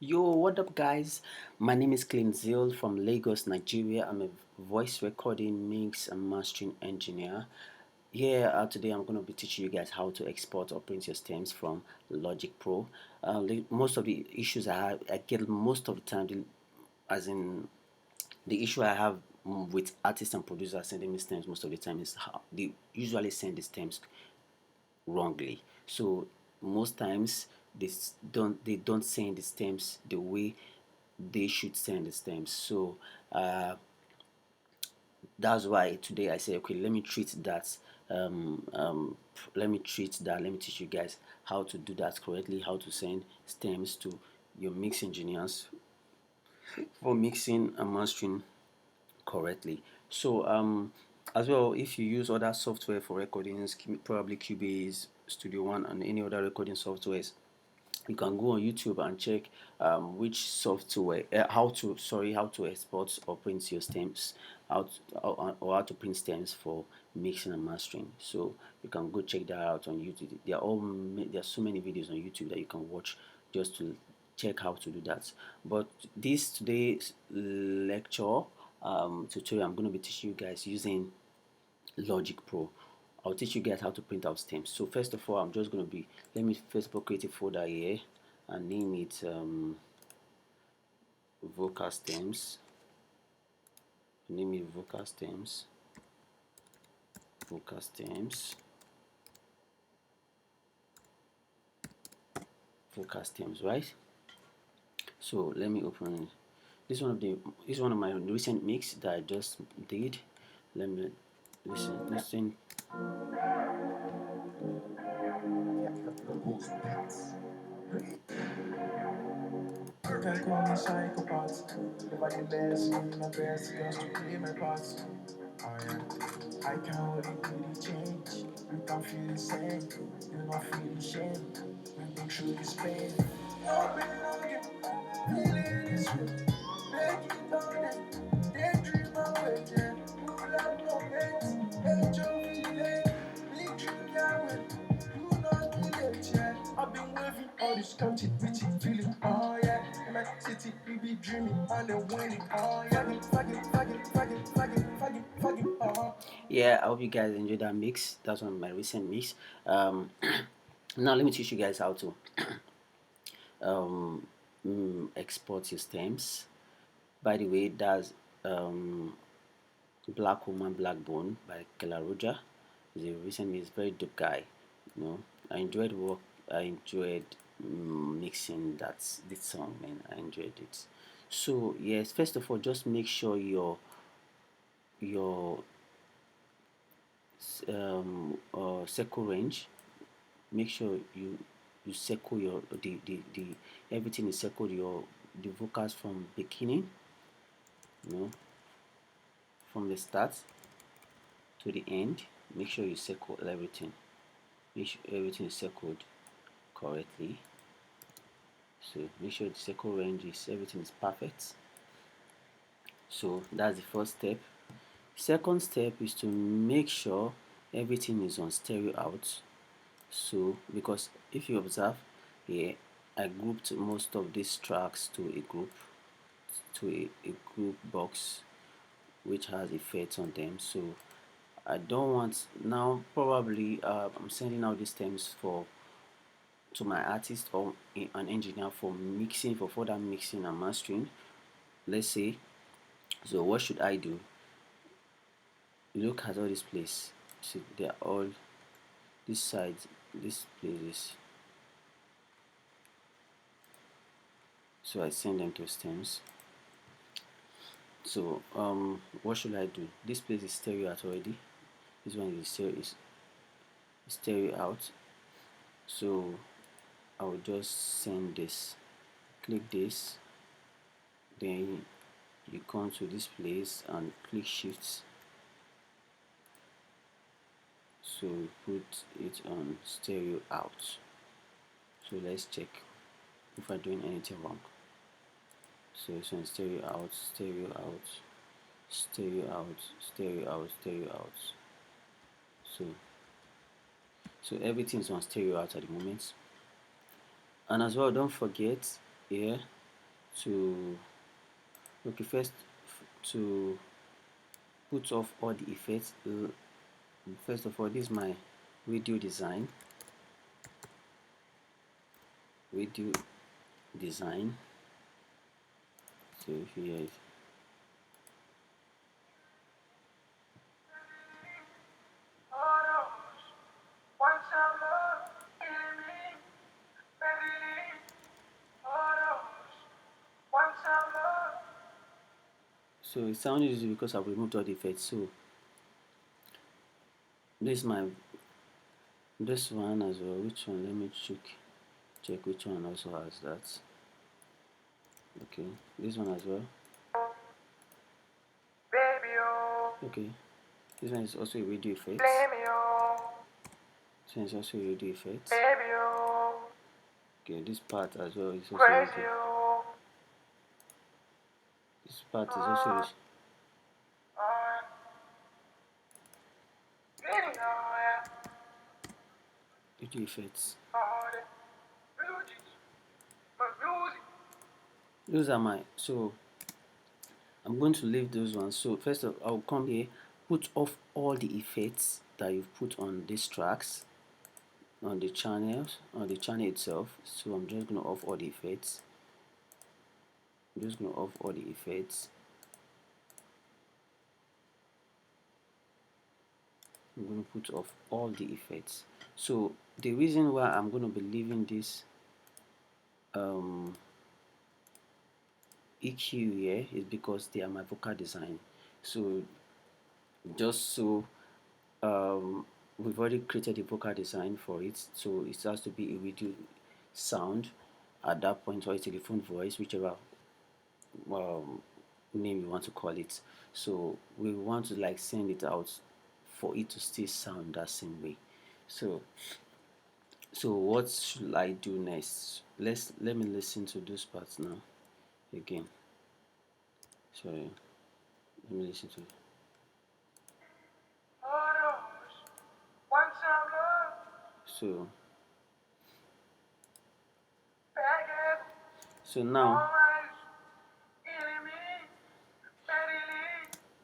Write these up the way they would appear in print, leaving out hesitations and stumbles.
Yo, what up, guys? My name is Clint Zeal from Lagos, Nigeria. I'm a voice recording, mix, and mastering engineer. Here today, I'm going to be teaching you guys how to export or print your stems from Logic Pro. Most of the issues I get most of the time, as in the issue I have with artists and producers sending me stems most of the time is how they usually send the stems wrongly. So most times they don't send the stems the way they should send the stems. So that's why today I say, okay, let me treat that. Let me treat that. Let me teach you guys how to do that correctly. How to send stems to your mix engineers for mixing and mastering correctly. So as well, if you use other software for recordings, probably Cubase, Studio One, and any other recording softwares, you can go on YouTube and check which software, how to export or print your stems, or how to print stems for mixing and mastering. So you can go check that out on YouTube. There are so many videos on YouTube that you can watch just to check how to do that. But this today's lecture tutorial, I'm going to be teaching you guys using Logic Pro. I'll teach you guys how to print out stems. So first of all, I'm just going to be, let me first of all create a folder here and name it vocal stems. Name it vocal stems. Vocal stems. Vocal stems, right? So let me open this one of my recent mix that I just did. Let me listen. Can call me psychopath. Nevertheless, in my best just to play my part. Oh yeah. I can only do the change. You can feel the same. You not feel the shame. We've been through this pain. Open again. Feeling this way. Make it on it. Daydream away, yeah. Pull up no hate. Enjoy feeling. Big dream, yeah, way. Do not be late, yeah. I've been waving all this country, pretty feeling, oh yeah. In my city, we be dreaming and they winning, oh yeah. Fucking, yeah, I hope you guys enjoyed that mix. That's one of my recent mix. Now let me teach you guys how to export your stems. By the way, that's Black Woman Black Bone by Kela Roger. He's a recent, he's a very dope guy. You know, I enjoyed work. I enjoyed mixing this song, man. I enjoyed it. So yes, first of all, just make sure your circle range. Make sure you circle your the everything is circled your the vocals from beginning, you know, from the start to the end. Make sure you circle everything. Make sure everything is circled correctly. So make sure the circle range is everything is perfect. So that's the first step. Second step is to make sure everything is on stereo out. So because if you observe here, I grouped most of these tracks to a group box which has effects on them. So I don't want now probably I'm sending out these stems for to my artist or an engineer for mixing, for further mixing and mastering, let's say. So what should I do? Look at all this place. See, they're all this side, this places. So I send them to stems. So what should I do? This place is stereo out already. This one is stereo out. So I will just send this. Click this, then you come to this place and click shift. So put it on stereo out. So let's check if I'm doing anything wrong. So it's on stereo out, stereo out, stereo out, stereo out, stereo out. So everything's on stereo out at the moment. And as well, don't forget here, to okay, first to put off all the effects. First of all, this is my video design. Video design. So here is so it sounded easy because I've removed all the effects. So this one as well. Which one? Let me check which one also has that. Okay, this one as well. Okay, this one is also a radio effect. This one is also a radio effect. Okay, this part as well is also radio. This part is also radio effects. Those are my, so I'm going to leave those ones. So first of all, I'll come here, put off all the effects that you've put on these tracks, on the channels, on the channel itself. So I'm just going to off all the effects. I'm just going to off all the effects. I'm going to put off all the effects. So the reason why I'm going to be leaving this EQ here is because they are my vocal design. So just so we've already created a vocal design for it, so it has to be a video sound at that point, or a telephone voice, whichever name you want to call it. So we want to like send it out for it to still sound that same way. So what should I do next? Let me listen to those parts now again. Sorry, let me listen to it. So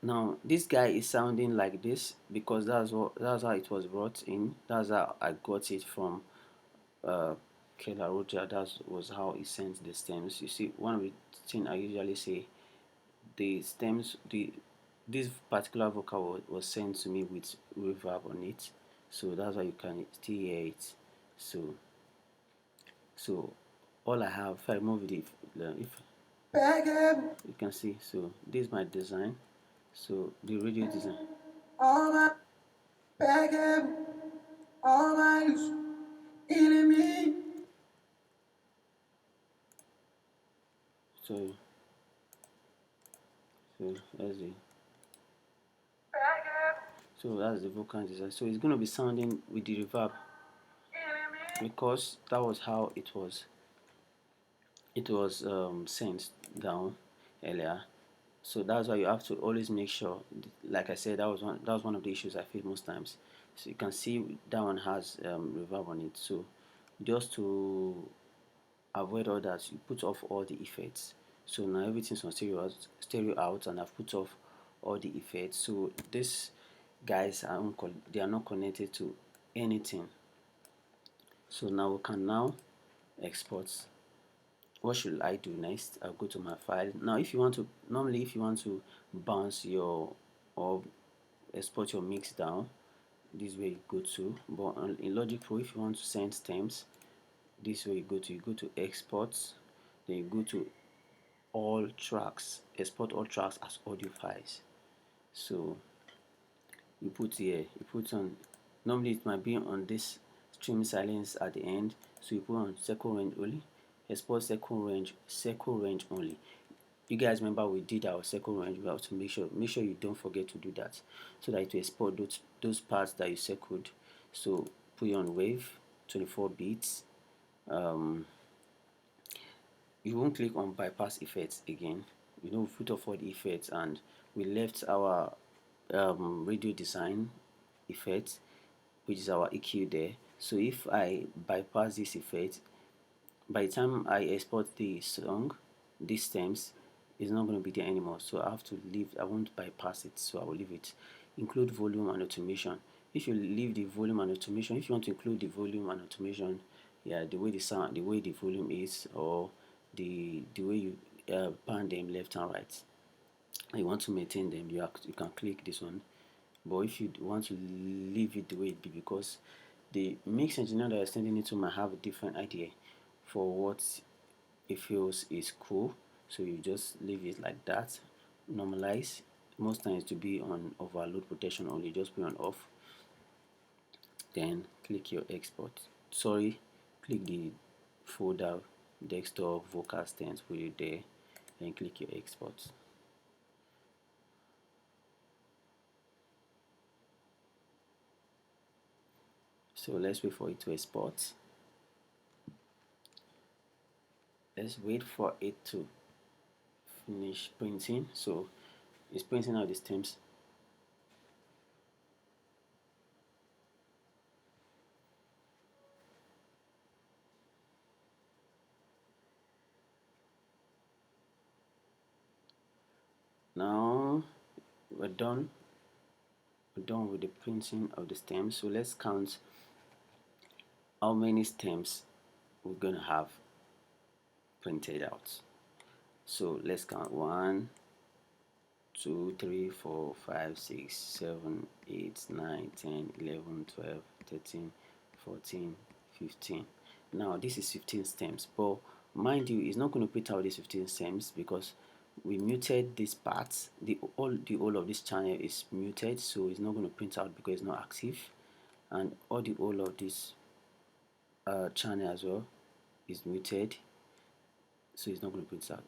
now this guy is sounding like this because that's how it was brought in. That's how I got it from Kela Roger. That was how he sent the stems. You see, one of the things I usually say, the stems, this particular vocal was sent to me with reverb on it, so that's why you can still hear it. So all I have, if I remove it, if you can see, so this is my design. So the radio design. All my all my enemy. So that's the that's the vocal design. So it's going to be sounding with the reverb because that was how it was sent down earlier. So that's why you have to always make sure, like I said, that was one of the issues I face most times. So you can see that one has reverb on it. So just to avoid all that, you put off all the effects. So now everything's on stereo out, and I've put off all the effects. So these guys they are not connected to anything. So now we can now export. What should I do next? I'll go to my file. Now if you want to bounce your or export your mix down, this way you go to. But in Logic Pro, if you want to send stems, this way you go to export, then you go to all tracks, export all tracks as audio files. So you put here, you put on, normally it might be on this stream silence at the end, so you put on second range only, export second range only. You guys remember we did our second range. We have to make sure you don't forget to do that, so that it will export those parts that you circled. So put it on wave 24 bits. You won't click on bypass effects again. We put off all the effects, and we left our radio design effect, which is our EQ there. So if I bypass this effect, by the time I export the song, these stems is not going to be there anymore, so I have to leave. I won't bypass it, so I will leave it. Include volume and automation. If you leave the volume and automation, if you want to include the volume and automation, yeah, the way the sound, the way the volume is, or the way you pan them left and right, you want to maintain them, you can click this one. But if you want to leave it the way it be, because the mix engineer that you're sending it to might have a different idea for what it feels is cool, so you just leave it like that. Normalize, most times to be on overload protection only, just put on off. Then click your export, sorry, click the folder desktop vocal stems, put it there, then click your export. So let's wait for it to export. Let's wait for it to finish printing. So it's printing out the stems. Now we're done. We're done with the printing of the stems. So let's count how many stems we're gonna have printed out. So let's count 1, 2, 3, 4, 5, 6, 7, 8, 9, 10, 11, 12, 13, 14, 15. Now this is 15 stems, but mind you, it's not going to print out these 15 stems because we muted this part. The whole of this channel is muted, so it's not going to print out because it's not active, and all the whole of this channel as well is muted, so it's not going to print out.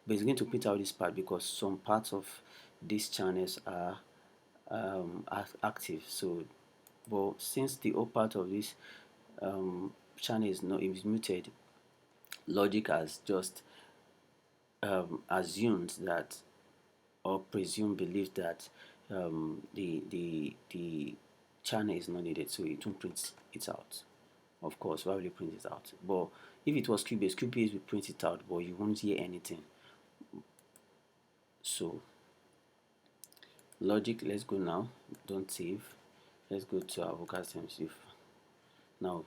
But it's going to print out this part because some parts of these channels are active. So, but since the whole part of this channel is muted, Logic has just assumed that, or presume believe that the channel is not needed, so it won't print it out. Of course, why will you print it out? But if it was Cubase will print it out, but you won't hear anything. So Logic, let's go now. Don't save. Let's go to our vocal stems. Now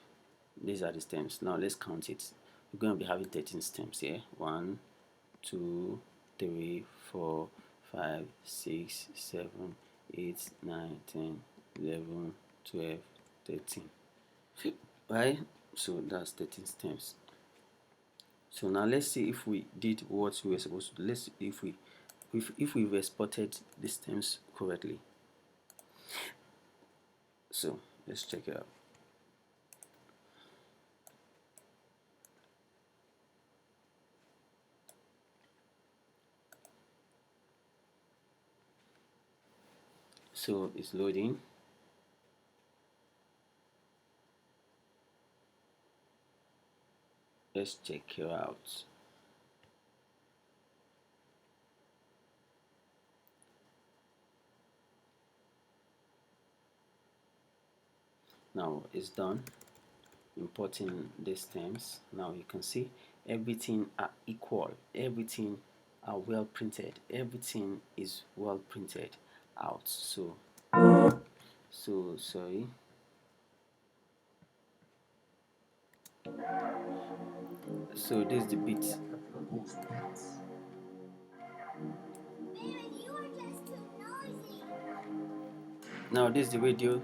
these are the stems. Now let's count it. We're going to be having 13 stems here. 1, 2, 3, 4, 5, 6, 7, 8, 9, 10, 11, 12, 13. Right? So that's 13 stems. So now let's see if we did what we were supposed to do. Let's see if we've exported the stems correctly. So let's check it out. So it's loading. Let's check it out. Now it's done importing the stems. Now you can see everything are equal, everything are well printed, everything is well printed out. So sorry. So this is the beat. Now this is the radio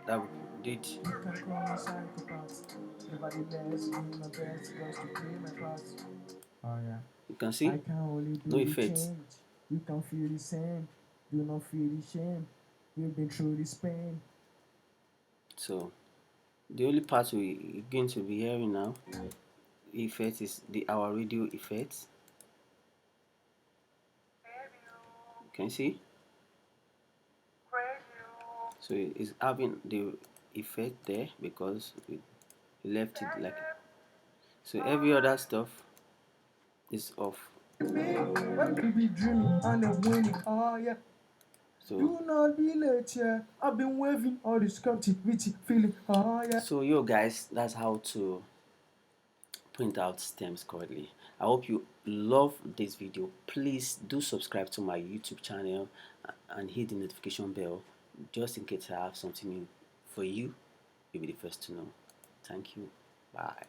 that we did. Oh yeah. You can see I can only do no the effects. change. You can feel the same. Do not feel the shame. We've been through this pain. So the only part we're going to be hearing now effect is our radio effects. You can see. So it's having the effect there because we left it like it. So every other stuff is off. We be dreaming and then winning. Oh yeah. So Do not be late, yeah. I've been waving all this captivity feeling. Oh yeah. so yo guys, that's how to print out stems correctly. I hope you love this video. Please do subscribe to my YouTube channel and hit the notification bell just in case I have something new for you. You'll be the first to know. Thank you. Bye.